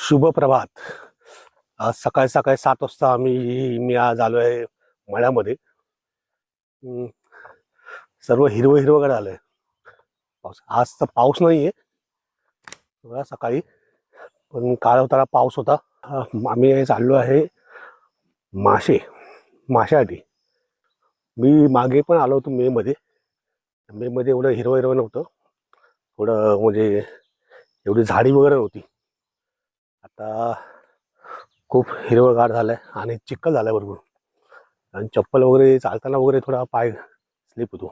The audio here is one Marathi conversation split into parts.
शुभ प्रभात. आज सकाळी सकाळी 7 वाजता मी आज आलो आहे मळ्यामध्ये. हम्म, सर्व हिरवं हिरवं आलंय. पाऊस आज तर पाऊस नाहीये बघा सकाळी, पण काल होता पाऊस होता. आम्ही चाललो आहे माशासाठी. मी मागे पण आलो होतो मे मध्ये एवढं हिरवं हिरवं नव्हतं, थोडं म्हणजे एवढी झाडी वगैरे नव्हती. आता खूप हिरवंगार झालंय आणि चिखल झालाय भरपूर, आणि चप्पल वगैरे चालताना वगैरे थोडा पाय स्लिप होतो.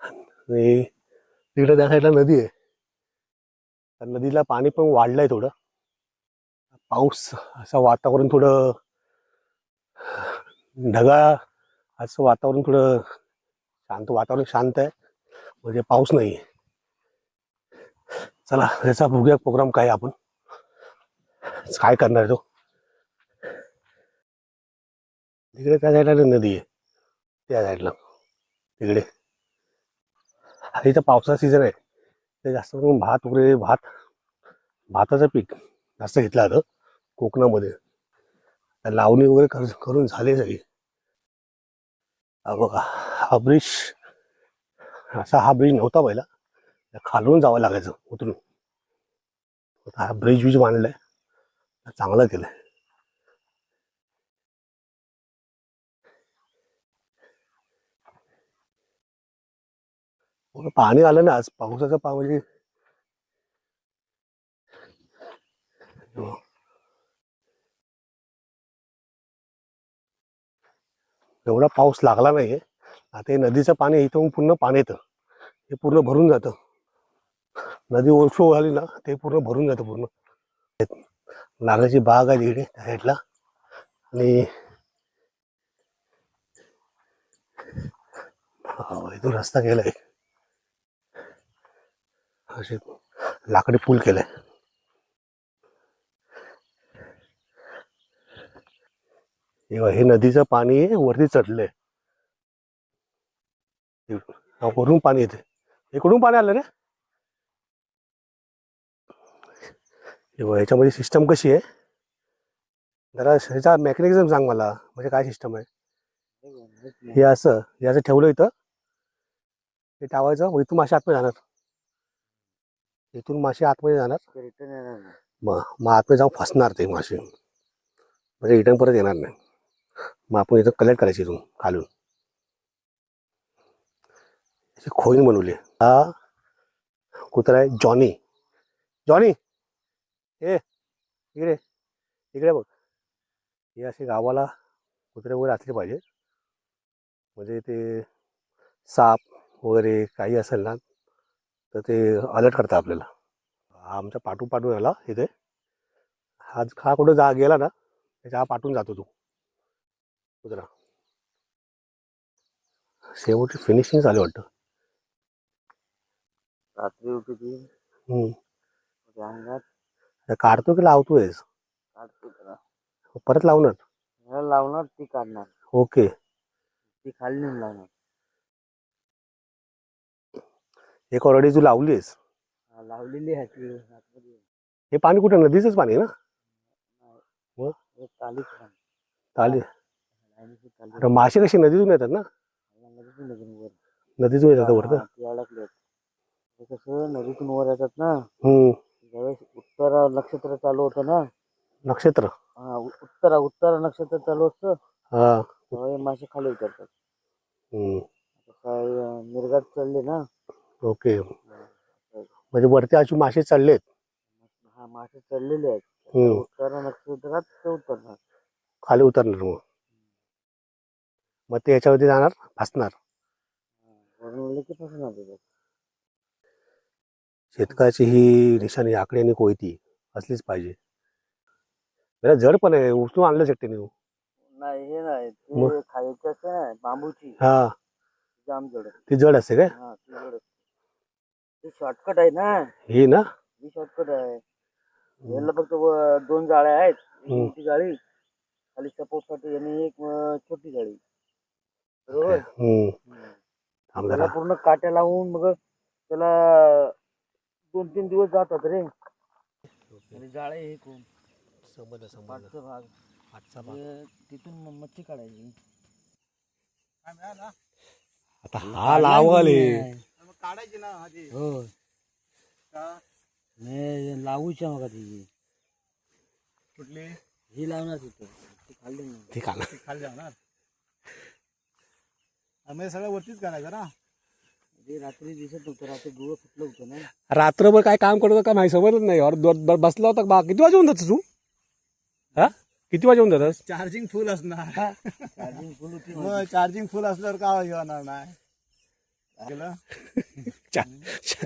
आणि तिकडे त्या साईडला नदी आहे, त्या नदीला पाणी पण वाढलंय थोडं. पाऊस असं वातावरण थोडं ढगाळ, असं वातावरण थोडं शांत आहे, म्हणजे पाऊस नाही. चला याचा बघूया प्रोग्राम काय आपण काय करणार तो. तिकडे त्या साईडला नदी आहे, त्या साईडला तिकडे. इथं पावसाचा सीझन आहे, ते जास्त करून भाताचं पीक जास्त घेतलं जातं कोकणामध्ये. लावणी वगैरे करून झाले सगळी. बघा हा ब्रिज, हा ब्रिज नव्हता पहिला, खालून जावं लागायचं उतरून. हा ब्रिज बांधलाय, चांगलं केलंय. पाणी आलं ना आज, पावसाचं म्हणजे एवढा पाऊस लागला नाहीये. आता हे नदीचं पाणी इथून पूर्ण पाणी येतं, हे पूर्ण भरून जातं. नदी ओव्हरफ्लो झाली ना, ते पूर्ण भरून जातं पूर्ण. नारळाची बाग आहे तिकडे त्या साईडला, आणि इथून रस्ता केलाय, असे लाकडी पूल केलाय. हे नदीचं पाणी वरती चढलंय, वरून पाणी येते. इकडून पाणी आलं रे. ह्याच्यामध्ये सिस्टम कशी आहे जरा, ह्याचा मेकॅनिझम सांग मला, म्हणजे काय सिस्टम आहे. हे असं ठेवलं इथं, हे टावायचं, इथून मासे आतमध्ये जाणार, इथून मासे आतमध्ये जाणार, मग आतमध्ये जाऊन फसणार ते मासे, म्हणजे रिटर्न परत येणार नाही. मग आपण इथं कलेक्ट करायची इथून खालून. खोईन बनवली. हा कुत्रा आहे जॉनी. जॉनी ए इकडे, इकडे बघ. हे असे गावाला कुत्रे वगैरे असले पाहिजे, म्हणजे ते साप वगैरे काही असेल ना तर ते अलर्ट करतात आपल्याला. हा आमच्या पाठून आला इथे. हा कुठं गेला ना त्याच्या हा पाठून जातो तो कुत्रा. शेवटची फिनिशिंग झाली वाटतं. रात्री होती ती अंगात. काढतो की लावतोयस? काढतो त्याला, परत लावणार? लावणार, ती काढणार. ओके, ती खाली नेऊन लावणार. एक ऑलरेडी तू लावलीस? लावलेली आहे ती आतमध्ये. हे पाणी कुठं, नदीचंच पाणी आहे ना? मग तालीच ताली. अरे मासे कशी नदीतून येतात ना? नदीतून येतात वरतं. ती अडकले. कसं नदीतून वर येतात ना, हम्म. ज्यावेळेस उत्तर नक्षत्र चालू होतं ना, नक्षत्र, हा उत्तर नक्षत्र चालू असतं, हा त्यावेळी मासे खाली उतरतात. हम्म. निर्गात चढले ना. ओके, म्हणजे वरती अशी मासे चढलेत. हा मासे चढलेले आहेत, उत्तर नक्षत्रात ते उतरणार, खाली उतरणार. मग ते याच्यावरती जाणार, फसणार. शेतकऱ्याची ही निशाणी आकडी आणि कोयती असलीच पाहिजे. त्याला जड पण आहे, उचलून आणलं शेट्टीने. नाही हे नाही, ते खायचं असं बांबूची. हा जाम जड, ती जड असते काय? हा ती जड असते. ते शॉर्टकट आहे ना, ही ना, ही शॉर्टकट आहे. याला फक्त 2 जाळ्या आहेत, एक मोठी जाळी खाली सपोर्ट साठी आणि एक छोटी जाळी. बरोबर. त्याला पूर्ण काट्या लावून मग त्याला 2-3 दिवस जातात रे. आणि जाळे हे कोण समजलं समजलं. पाठचा भाग आजचा भाग. तिथून मच्छी काढायची. आता हा लावल हे. काढायची ना आधी. हो नाही लावूच्या मग ती कुठली ही लावणार तिथं ती खाल्ली नाही. ते खाना खाली जाणार आम्ही सगळं वरतीच करायचं ना. ते रात्री दिसत होतं, रात्री डोळं फुटलं होतं ना. रात्रभर काय काम करतो का माहिती समजत नाही. और बसला होता बा. किती वाजून जात तू? हा किती वाजून जातस? चार्जिंग फुल असणार. चार्जिंग फुल होती. चार्जिंग फुल असल्यावर का येणार नाही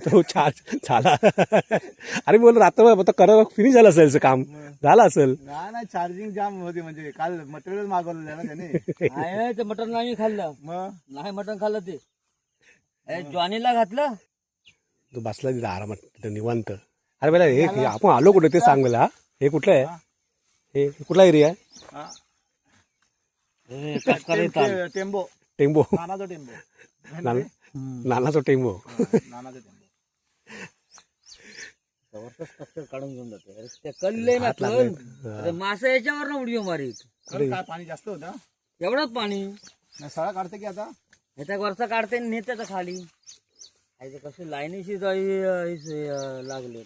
तो चार्ज झाला. अरे बोल रात्रभर कर फिनिश झालं असेल काम. झालं असेल. नाही चार्जिंग जाम होती. म्हणजे काल मटेरियल मागवलेलं ना त्याने. ते मटण नाही खाल्लं. मग नाही मटण खाल्लं ते ज्वानीला घातलं. तू बसला तिथं आरामात तिथं निवांत. अरे बेला हे आपण आलो कुठे ते सांग मला. हे कुठलं आहे? हे कुठला एरिया आहे? टेम्बो. टेम्बो नानाचा टेम्बो. नानाचा टेम्बो. नानाचा टेम्बो स्ट्रक्चर काढून घेऊन जाते. कल्ले ना कल मासा याच्यावर ना उडी मारीत. काय पाणी जास्त होतं एवढंच पाणी सळा काढते की आता ह्याच्या वरचा काढते नेत्याचा खाली. कसं लाईनीशी लागले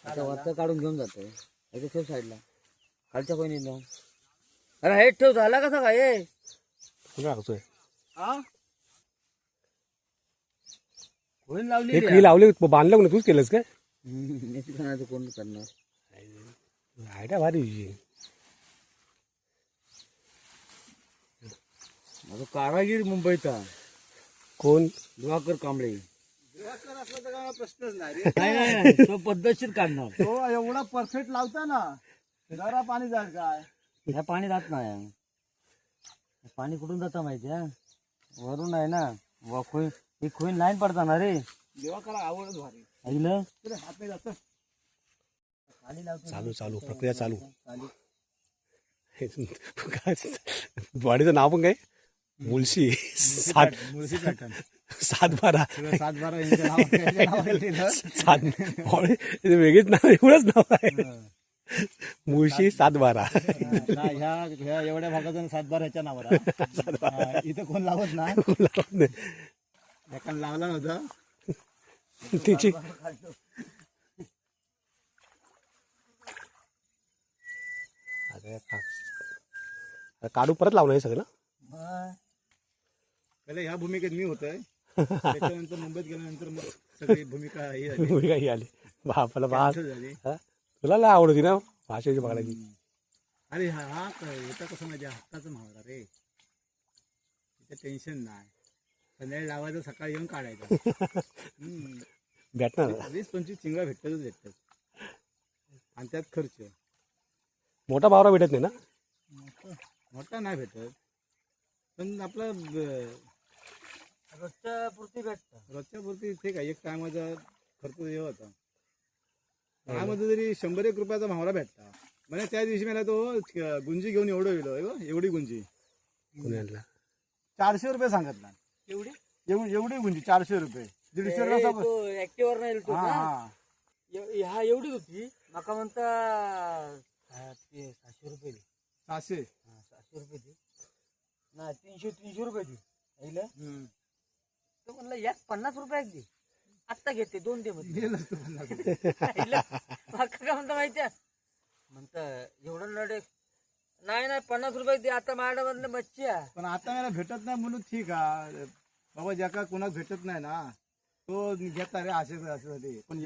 वरचा काढून घेऊन जाते. ह्याच्या ठेव साईडला खालच्या कोणी. अरे हेच ठेव झाला कसा काय होईल लावली लावली बांधलं कोणी तूच केलंस काय? कोण करणार आयडिया भारी तुझी. माझा कारागीर मुंबईचा कोण? दिवाकर कांबळे. दिवाकर असला तर काय प्रश्नच नाही. तो पद्धतशीर काढणार. तो एवढा परफेक्ट लावता ना. जरा पाणी जात काय ह्या पाणी जात नाही. पाणी कुठून जातं माहिती आहे? वरून आहे ना ही खोईन लाईन पडताना रे. दिवाकरला आवडच भारी ऐकलं हात नाही जात. चालू चालू प्रक्रिया चालू. वाडीचं नाव पण काय? मुळशी. मुळशी पॅटर्न 7-12. 7-12 वेगळीच नाव एवढंच नाव आहे. मुळशी 7-12. ह्या एवढ्या भागातून 7-12 ह्याच्या नावाला. इथं कोण लावत नाही. एकाला लावला नव्हता तिची काढू परत लावलं हे सगळं. पहिले ह्या भूमिकेत मी होतोय. त्याच्यानंतर मुंबईत गेल्यानंतर मग सगळी भूमिका ही आली. बापाला बा तुला लय आवडती ना भाषेची बघायची. अरे हा येता कसं माझ्या हक्काचं मावळा रे. तिथे टेन्शन नाही. संध्याकाळी लावायचं सकाळी येऊन काढायचं. भेटणार 20-25 चिंगळा भेटतात. आणि त्यात खर्च. मोठा बावरा भेटत नाही ना. मोठा नाही भेटत पण आपलं रोजच्या पुरती भेटतं. रोजच्या पुरती ठीक आहे. एक टायमाचा खर्च हे होता. त्यामध्ये जरी 100-1 रुपयाचा भावरा भेटता. म्हणजे त्या दिवशी मला तो गुंजी घेऊन एवढं गेलो. एवढी गुंजी 400 रुपये सांगत ना. एवढी गुंजी 400 रुपये. 150 ऍक्टिव्हर नाही. हा एवढीच होती. माका म्हणता 700 रुपये. 700 रुपये दी ना. 300 रुपये दी. तो म्हणलं यात 50 रुपये दे. आत्ता घेते 2 दे मध्ये. काय म्हणता माहितीये म्हणत एवढं नडे नाही 50 रुपये दे. आता माझ्यामधलं मच्छी आहे. पण आता मला भेटत नाही म्हणून ठीक आहे बाबा. ज्या कुणाक भेटत नाही ना तो घेता रे असे. पण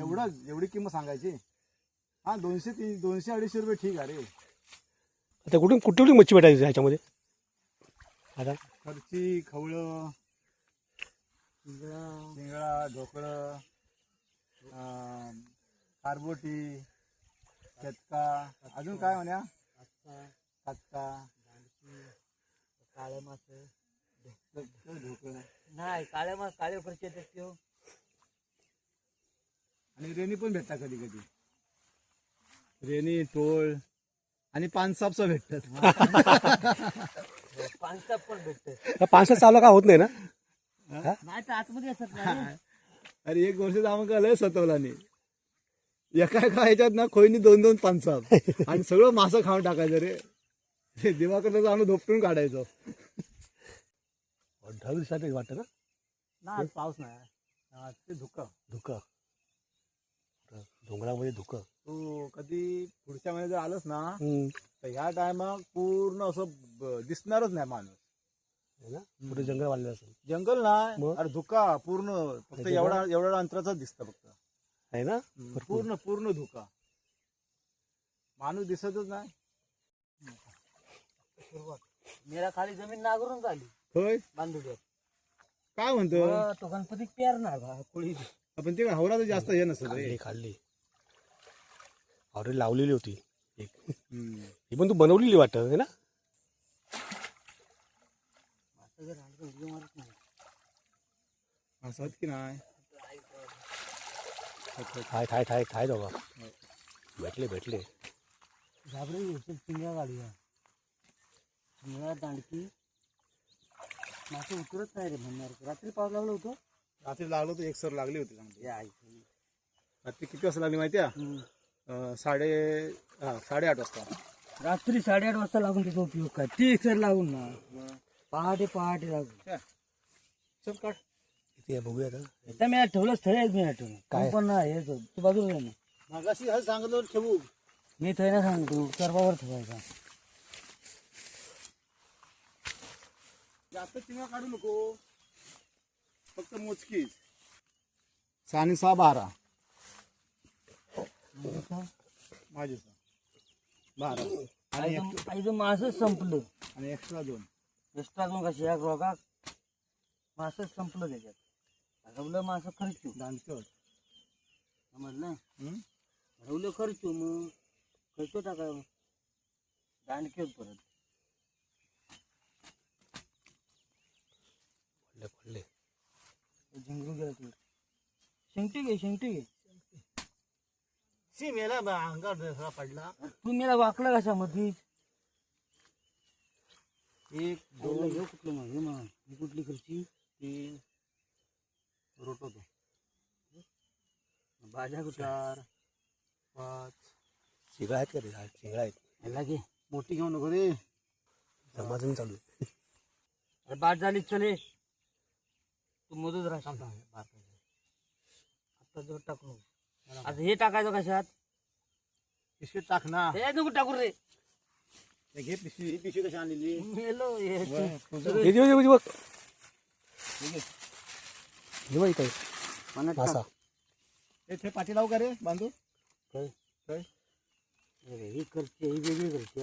एवढी किंमत सांगायची. हा 200-250 रुपये ठीक आहे रे. आता कुठली मच्छी भेटायची ह्याच्यामध्ये? आता खर्ची, खवळं, शिंगळा, ढोकळं, कारबोटी, चटका, अजून काय म्हण्या कच्चा, काळे मासे, ढोकळं नाही. काळे मास काळे खर्च येतात. आणि रेणी पण भेटतात कधी कधी. रेणी, टोळ आणि पानसापसा भेटतात. पानसाप पण भेटतात. पानसाप चालू का होत नाही ना. नाही तर आतमध्ये असत. अरे 1 वर्ष जाऊन का लय सतवला नाही. एका एका ह्याच्यात ना खोईनी 2-2 पानसाप आणि सगळं मासं खाऊन टाकायचं रे. ते दिवाकडे जाऊन धोपटून काढायचं. ढग दिसत वाटतं ना. नाही पाऊस नाही. ते धुकं. डोंगरामध्ये धुकं. तू कधी पुढच्या महिन्यात जर आलंस ना तर ह्या टायमात पूर्ण असं दिसणारच नाही माणूस. है ना पुढे जंगल वाढलेलं असेल. जंगल नाही मग? अरे धुका पूर्ण फक्त एवढा अंतराचाच दिसतं फक्त. आहे ना पूर्ण पूर्ण धुका. माणूस दिसतच नाही. मेरा खाली जमीन नागरून झाली होय बांधुड्यात. काय म्हणतो तो गणपती पेरणार बा कुळी. आपण ते हवराचं जास्त हे नसत रे. खाल्ली ऑलरेडी लावलेली होती एक. हम्म. ही पण तू बनवलेली वाटत है ना. असं होत की नाही. ठाय बाबा. भेटले घाबरे चिंग्या गाडूया चिंगळा दांडकी मासे उतरत नाही रे म्हणणार. रात्री पाऊस लागलो होतो. रात्री लागलो तर एक सर लागली होती चांगली. हे आई. रात्री किती वाजता लागली माहिती आहे? 8:30 वाजता. रात्री 8:30 वाजता लागून त्याचा उपयोग काय. ती सर लागून ना पहाटे लागून. चल काढ. किती आहे बघूया आता. आता मी ठेवलं स्थळ मी आठवलं काय? पण नाही हे तू बाजूला आहे ना. मागाशी हा सांगितलं ठेवू. मी थंय ना सांगतो कर्बावर ठेवायचा. जास्त चिंगा काढू नको. फक्त मोजकीच. 6 आणि 6 12. माझे 12 आईचं मासच संपलं आणि एक्स्ट्रा 2. एक्स्ट्रा दोन कशी या रोगात मासच संपलं त्याच्यात. हरवलं मासं खर्चू दांडकट. समजलं. हरवलं खर्चू मग खर्चो टाकाय दांडकेच परत. पडले झिंगरू गेला तू. शेंगटी घे सी मेला अंगावर पडला. तू मला वाकला कशा मध्ये. 1 2 कुठलं मग हे मग ही कुठली खर्ची 3 रोटवतो. भाज्या कुठल्या 4 5. शिंगळा आहेत का रे. शिंगळा आहेत. ह्याला घे. मोठी घेऊ नको रे. जमाजून चालू आहे. अरे बाद झाली चले तू मधूच राहशील. आता जर टाकू आता हे टाकायचं कशात. पिशवीत टाक ना. हे नको टाकू रे. हे घे पिशवी. ही पिशवी कशी आणलेली. मेलो हे हे बघ हे बघ इथे मनात मासा. हे पाठी लावू का रे बांधू. काय काय ही खर्च ही वेगळी खर्च.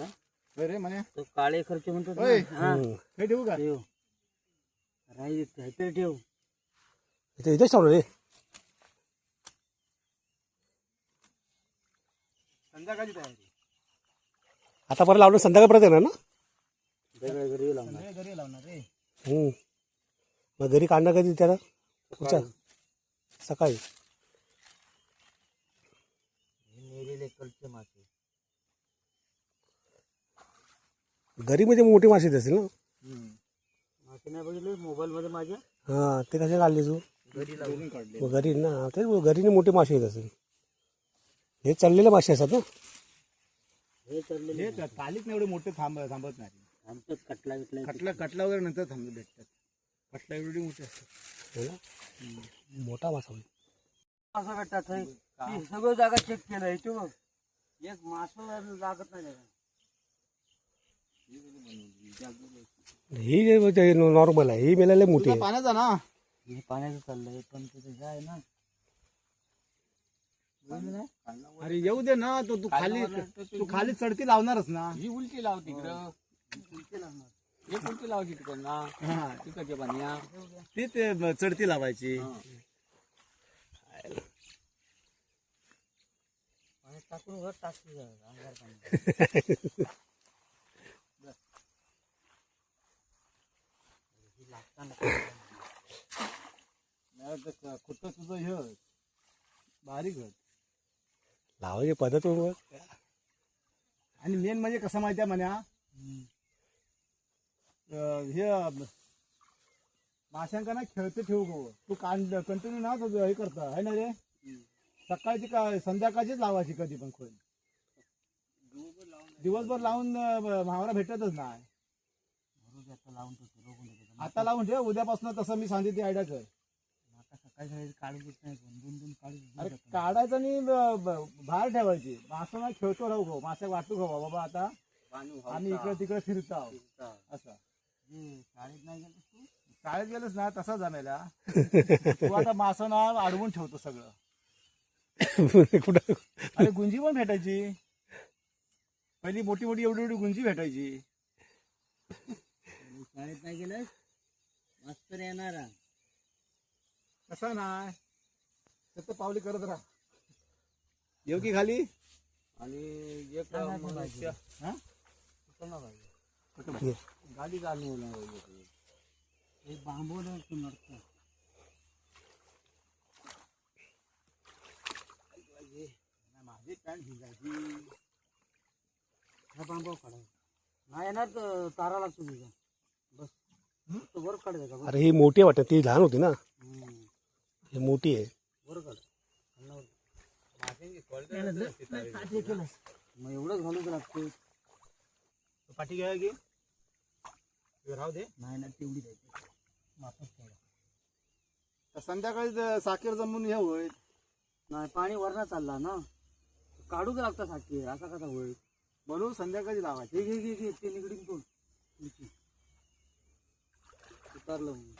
होय रे म्हणे. तो काळे खर्च म्हणतो होय. हा हे ठेवू का. ठेव राही काहीतरी ठेव. इथेच ठेवलं रे. संध्याकाळची तयारी. आता परत लावलं संध्याकाळ परत येणार ना. वेगळ्या घरी लावणार. घरी लावणार रे. मग घरी काढणं कधी त्याला. पुढच्या सकाळी. मेलेले खर्च मासे घरी म्हणजे मोठी मासे असेल ना. मासे नाही बघितले मोबाईल मध्ये माझ्या. हा ते कसे काढले तू. घरी लावून काढले. मग घरी ना तेच घरी मोठे मासे येत असेल. हे चाललेले मासे असतात ना. हे चाललेले कालीच नाही एवढे मोठे थांबत नाही. आमचं कटला विटला कटला वगैरे नंतर थांबले भेटतात. कटला एवढी मोठी असतात. है ना? मोठा मासा होईल. असं भेटतात सगळं जागा चेक केलं आहे तू बघ. एक मासं लागत नाही त्याला. ही नॉर्मल आहे. ही मेलायला मोठी आहे. पाण्याचा ना. हे पाण्याचं चाललंय पण तिथे हे आहे ना. अरे येऊ दे ना. तू खाली चढती लावणारच ना. ही उलटी लाव तिकडं. उलटी लावणार. एक उलटी लावायची तिकडं हा तिकडच्या पाण्या. ते चढती लावायची. टाकून घर टाकते अंगार पाणी. कुठं तुझं हे बारीक होत. लावायची पद्धत बघ. आणि मेन म्हणजे कसं माहिती आहे म्हण्या. हे माशांका ना खेळते ठेवू गो. तू कंटिन्यू ना हे करता आहे ना रे. सकाळची काय संध्याकाळचीच लावायची कधी पण खोय. दिवसभर लावून भावना भेटतच नाही. आता लावून ठेव, उद्यापासून तसं मी सांगितली आयडिया कर. सकाळी काढू देत नाही, 2-2 काढू. अरे काढायचं आणि बाहेर ठेवायची. मासा नाही खेळतो राहू गो, मासे वाटू गो बाबा. आता आम्ही इकडे तिकडे फिरतो असं. शाळेत नाही गेलं तू? शाळेत गेलंच ना तसा जमेला. तू आता मासा ना अडवून ठेवतो सगळं. कुठं अरे गुंजी पण भेटायची पहिली, मोठी मोठी एवढी एवढी गुंजी भेटायची. शाळेत नाही गेलं मास्तर येणार. कसा नाही सत्य पावली करत राहा. येऊ की खाली. आणि एक मनुष्य हा? गाडी चालू एक बांबू नडतं. माझी पॅन्ट भिजायची. हा बांबू काढायचा नाही येणार तर तारा लागतो तुझा. बस तो वर काढायचा का? अरे ही मोठी वाटत, ती लहान होती ना. ही मोठी आहे. वर काढ. मग एवढंच घालूच लागते. पाठी घ्या की राहू दे. नाही ना तेवढी द्यायची वापस काढा. तर संध्याकाळी साखर जमून हे होईल. नाही पाणी वरना चालला ना, काढूच लागतं साखर. असा कसा होईल? म्हणून संध्याकाळी लावायची. घे ते निगडीन कोण उतारलं म्हणून.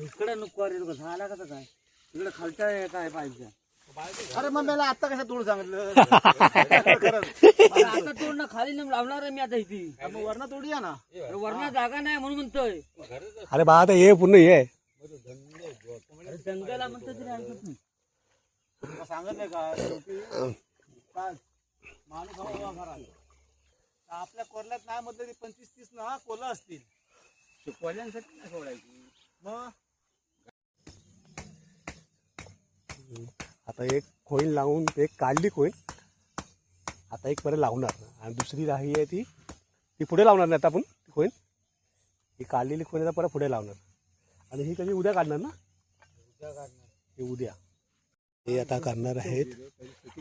इकडे नको रे, झाला कसा काय? इकडे खालच्या काय पाहिजे? अरे मग मला आता कसं तोड सांगितलं. आता तोड ना, खाली नेऊन लावणार आहे मी आता इथे. मग वरना तोडूया ना. वरना जागा नाही म्हणून म्हणतोय. अरे बा आता हे पूर्ण हे आहे. जंगला म्हणतो तरी ऐकत नाही. तुला सांगितलंय का शेवटी काय माणूस हवा घरात. आपल्या कोरल्यात नाही म्हटलं तरी 25-30 ना कोलं असतील. शिकवायसाठी नाही सोडायची. मग आता एक खोईन लावून एक काढली खोईन. आता एक परत लावणार आणि दुसरी राही आहे ती पुढे लावणार नाही आता आपण खोईन. ही काढलेली खोईन आता परत पुढे लावणार. आणि ही कधी उद्या काढणार ना? उद्या काढणार. हे उद्या हे आता करणार आहेत.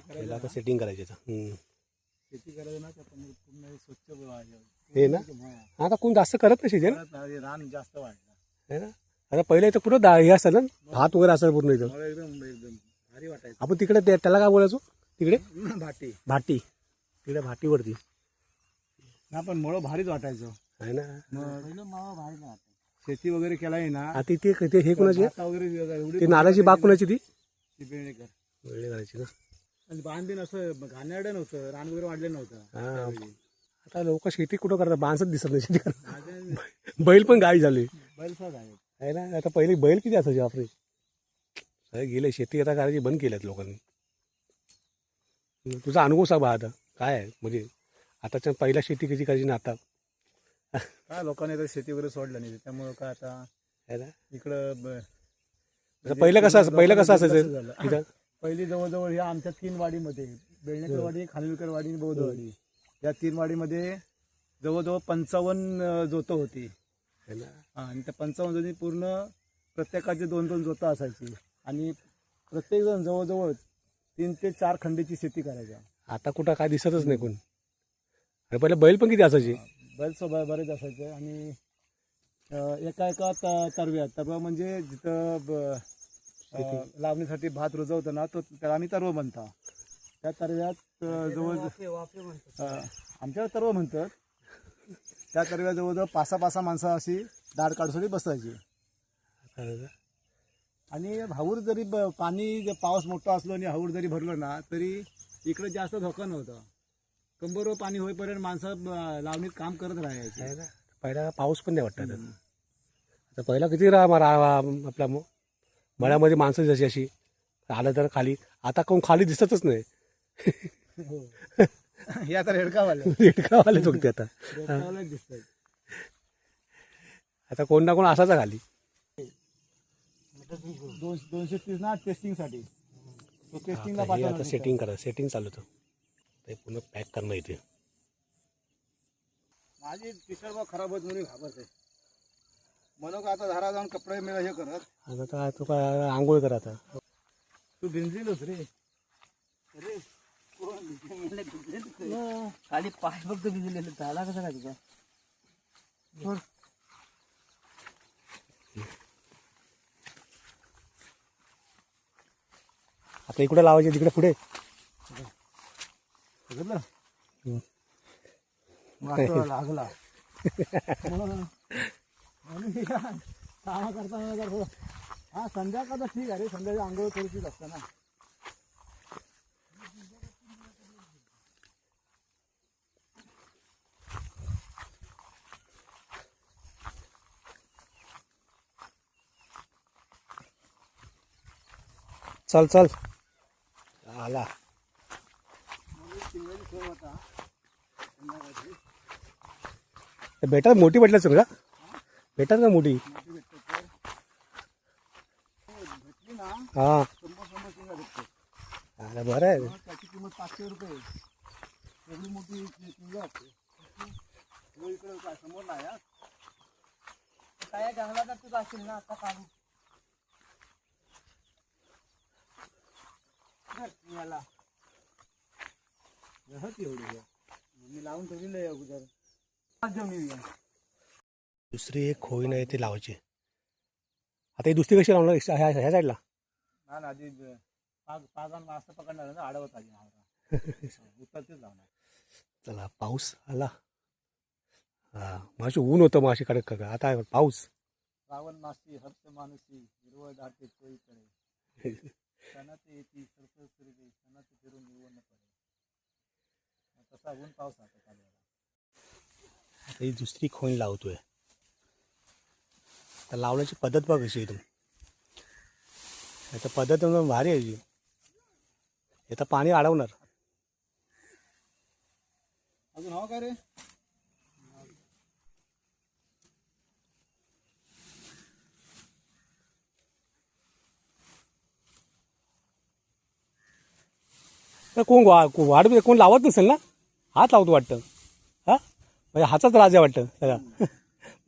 पहिला आता सेटिंग करायचे. शेती करायचं ना पूर्ण स्वच्छ हे ना आता कोण जास्त करत नाही शेती ना. रान जास्त वाढलं है ना. आता पहिले इथं कुठं हे असतं ना, भात वगैरे असेल पूर्ण इथं. एकदम एकदम भारी वाटायचं. आपण तिकडे त्याला काय बोलायचो तिकडे? भाटी भाटी. तिकडे भाटीवरती ना पण मुळं भारीच वाटायचं आहे ना. पहिलं मावा भारी ना. शेती वगैरे केलाय ना. आता ते हे कोणाची भात वगैरे एवढी ती नारळाची बाग कोणाची ती बेळेकर वेळे करायची ना. आणि बांधीन असं घाणेरडं नव्हतं, रान वगैरे वाढलं नव्हतं. हा आता लोक शेती कुठं करतात, माणसंच दिसत नाही शेती करतात. बैल पण गावी झाले बैलसाच आहे. आहे ना. आता पहिली बैल किती असायचे आपले. सगळे गेले, शेती आता करायची बंद केल्यात लोकांनी. तुझा अनुभव सांग बा आता काय आहे, म्हणजे आताच्या पहिला शेती कशी करायची ना आता काय लोकांनी तर शेती वगैरे सोडलं नाही, त्यामुळं काय आता आहे ना. इकडं पहिलं कसं असायचं तिथं? पहिली जवळजवळ ह्या आमच्या 3 वाडीमध्ये, बेळणेकर वाडी, खानविलकर वाडी आणि बौद्धवाडी, या 3 वाडीमध्ये जवळजवळ 55 जोतं होती. आहे ना. आणि त्या 55 जोती पूर्ण प्रत्येकाची 2-2 जोतं असायची. आणि प्रत्येक जण जवळजवळ 3 ते 4 खंडीची शेती करायचा. आता कुठं काय दिसतच नाही कोण. अरे पहिले बैल पण किती असायचे. बैल बरेच असायचे. आणि एका तरवा म्हणजे जिथं लावणीसाठी भात रुजवतो ना, तो त्याला आम्ही तरव म्हणतो. त्या तरव्यात जवळ आमच्याकडे तरव म्हणतात. त्या तरव्यात जवळजवळ 5-6 माणसं अशी दाढ काढूसाठी बसायची. आणि हाऊर जरी पाणी पाऊस मोठा असलो आणि हाऊर जरी भरलं ना, तरी इकडे जास्त धोका नव्हता. कंबरवर पाणी होईपर्यंत माणसं लावणीत काम करत राहायचे. पहिला पाऊस पण नाही वाटत. आता पहिला किती आपल्या मळ्यामध्ये माणसं जशी अशी आलं तर खाली. आता कोण खाली दिसतच नाही. हे आता रेडकावाले बघते आता. दिसतात. आता कोण ना कोण असाचा खाली. 230 ना टेस्टिंग साठी. तो टेस्टिंगला आता सेटिंग करा, सेटिंग चालू होतं. ते पुन्हा पॅक करणं इथे. माझी टी शर्ट बघ खराब होत म्हणून घाबरते म्हणून का आता घरा जाऊन कपडे मिळ हे करत. आता काय तू काय आंघोळ कर आता. तू भिंजलीस रे. अरे खाली पाय फक्त भिजलेलं झाला कसा काय तुझा. आता इकडे लावायचे तिकडे पुढे. बघितलं हम्म. लागला काम करताना जर हो. हा संध्याकाळचा ठीक आहे रे. संध्याकाळी आंघोळ थोडीशीच असतं ना. चल चल आला. शिंगाची सोय होता संध्याकाळची. बेटर मोठी भेटलं सगळं. बेटर का मोठी. भेटली ना हा 100 शिंगा भेटते. अरे बरं आहे. त्याची किंमत 500 रुपये. एवढी मोठी शिंगा असते. इकडे काय समोर नाही हा. काय जंगलात तू असेल ना आता काढू. याला एवढी मी लावून ठेवलेलं आहे अगोदर. घेऊन येऊया. दुसरी एक खोई नाही ते लावायची. आता ही दुसरी कशी लावणार ह्या साईडला. ना ना आधी पागान मास्तर पकडणार ना आडवत आधी उतरतेच लावणार. चला पाऊस आला. हा माशी ऊन होतं माशी कडक का आता पाऊस. रावण मासी हर्ष मानसी हिरवळ दाटे चोईकडे सणात येती सरसर सुरते सणात फिरून निवड न पडे. तसा ऊन पाऊस आता चालू झाला. आता ही दुसरी खोईन लावतोय. तर लावण्याची पद्धत बघ कशी एकदम. आता पद्धत एकदम भारी आहे. हे तर पाणी अडवणार. अजून हवा काय रे. तर कोण वाढ कोण लावत नसेल ना. हात लावतो वाटतं. हा म्हणजे हाचाच राजा वाटतं सगळा.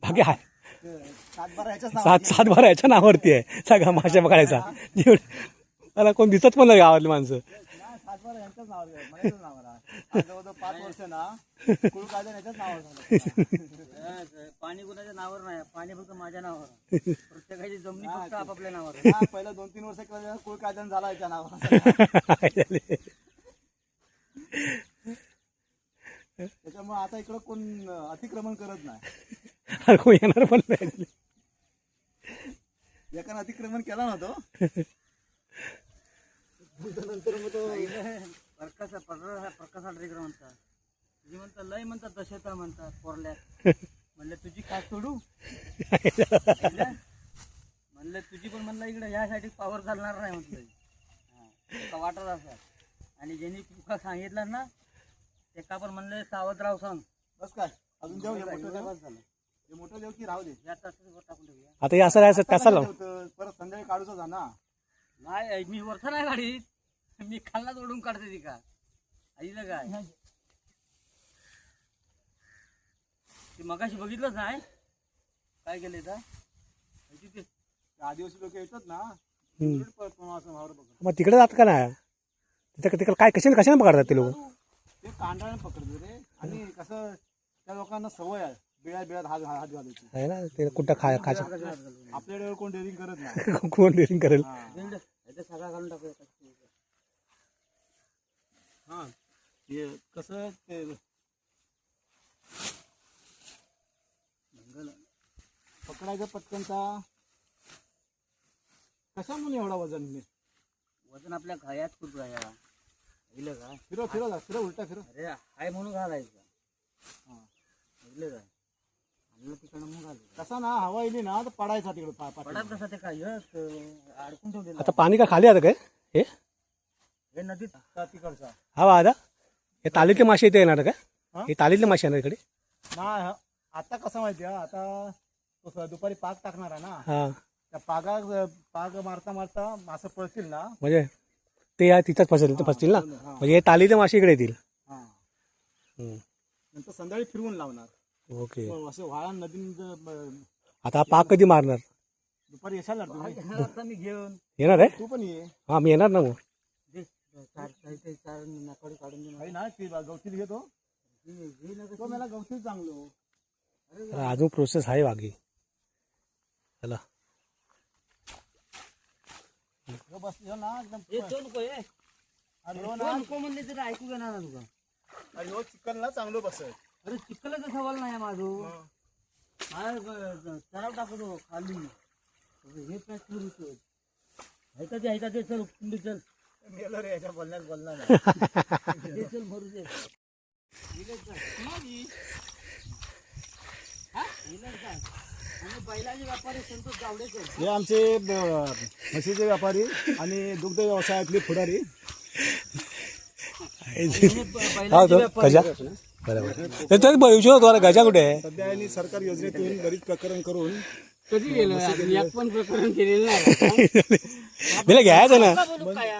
बाकी हाय 7-12 याच्या नावावरती आहे सगळा माशा पकडायचा. त्याला कोण दिसत पण नाही गावातली माणसं. 7-12 यांच्याच नावावर आहे. माझ्याच नावावर आहे. जवळजवळ 5 वर्ष ना कुळ कायदा याच्याच नावावर झालं. पाणी कुणाच्या नावावर नाही. पाणी फक्त माझ्या नावावर आहे. प्रत्येकाची जमिनी फक्त आपापल्या नावावर आहे. हा, पहिला 2-3 वर्ष केला कुळ कायदा झाला याच्या नावावर. त्याच्यामुळे आता इकडं कोण अतिक्रमण करत नाही. कोण येणार पण नाही. एकानं अतिक्रमण केला ना तो. नंतर मग तो प्रकाश अतिक्रमण म्हणतात. तुझी म्हणतात लय म्हणतात दशता म्हणतात पोरल्यात. म्हणलं तुझी काय सोडू. म्हणलं तुझी पण म्हणलं इकडे ह्यासाठी पावर चालणार नाही म्हटलं. वाटत असं. आणि ज्यांनी तुका सांगितलं ना ते का पण म्हणलं सावध राव सांग. बस काय अजून देऊ हे मोठं देऊ. हे मोठं देऊ की राहू दे. या तासावर टाकून ठेवूया. आता हे असं राहायचं कसा लाव. परत संध्याकाळी काढूच जा ना. नाही मी वरचा नाही गाडीत. मी खाल्लाच ओढून काढते ती का आईला काय. ते मगाशी बघितलंच नाही काय केलंय तर. ते आदिवासी लोक येतात ना असं बघ. मग तिकडे जात का नाही. तिकडे काय कशाने पकडतात ते लोक. ते कांडाळ्याने पकडतो रे. आणि कसं त्या लोकांना सवय आहे बिळात हात घालायची आहे ना. ते कुठं खायचं. आपल्याकडे कोण डेअरिंग करत नाही. कोण डेअरिंग करेल. सगळा घालून टाकूया. हा ते कसं ते पकडायचं पटकनचा. कशा म्हणून एवढा वजन. वजन आपल्या खायात खूप आहे. काय फिरव उलटा फिरव. अरे हाय म्हणून घालायचं. बघितलं काय आणलं तिकडं मग घालायचं. कसा ना हवा येईल ना तर पडायचा तिकडे पडात कसा ते काय अडकून ठेवलेलं. आता पाणी का खाली आता काय हे हे नदीत तिकडचा. हा दादा हे तालीतले मासे इथे येणार का. हे तालीतले मासे येणार इकडे. ना आता कसं माहिती आहे. आता तो दुपारी पाग टाकणार आहे ना. हा त्या पाग मारता मारता मासे पळतील ना. म्हणजे ते या तिथंच फसतील ना. म्हणजे हे तालीतले मासे इकडे येतील. हा नंतर संध्याकाळी फिरवून लावणार. ओके. असे वाळा नदी आता हा पाक कधी मारणार? दुपारी येशाल ना तुम्ही? आता मी घेऊन येणार आहे? तू पण ये. हा मी येणार ना मग. चार नाकाडी काढून दे. काही ना ती गवतीत घेतो तो मला गवतीत चांगलो. तर अजून प्रोसेस आहे बाकी. चला बसलो ना एकदम तो नको आहे. नको म्हणले तरी ऐकू घेणार ना तुका. आणि हो चिकनला चांगलं बसत. अरे चिखलाचा सवाल नाही माझं. सराव टाकतो खाली हे पॅक करू ऐका ते चल कुंडी चल मेलो रे याच्या बोलण्यात बोलणार ते चल भरू दे. बैलाचे व्यापारी संतोष गावडेकर हे आमचे म्हशीचे व्यापारी आणि दुग्ध व्यवसायातले पुढारी. हा तो गजा बरोबर गजा कुठे आहे? सध्या यांनी सरकार योजनेतून बरीच प्रकरण करून कधी गेलो एक पण प्रकरण केलेलं नाही. मला घ्यायचं ना.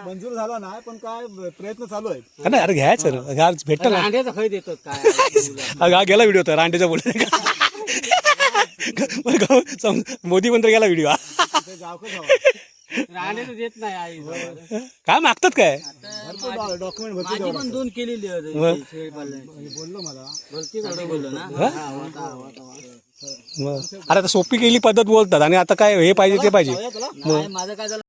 मंजूर झाला नाही पण काय प्रयत्न चालू आहेत. हा ना, अरे घ्यायचं ना. भेटतं ना. अंड्याचा खय देतात काय हा गेला व्हिडिओ तर रांडेचा बोलले. मोदी मंत्र गेला व्हिडिओ. ते गावकच हवा. अंड्याचं देत नाही आई. काय मागतात काय? भरपूर डॉक्युमेंट भरपूर माझी पण 2 केलेली बोललो मला. भरती बोललो ना. मग अरे आता सोपी केली पद्धत बोलतात आणि आता काय हे पाहिजे ते पाहिजे. नाही, माझं काय झालं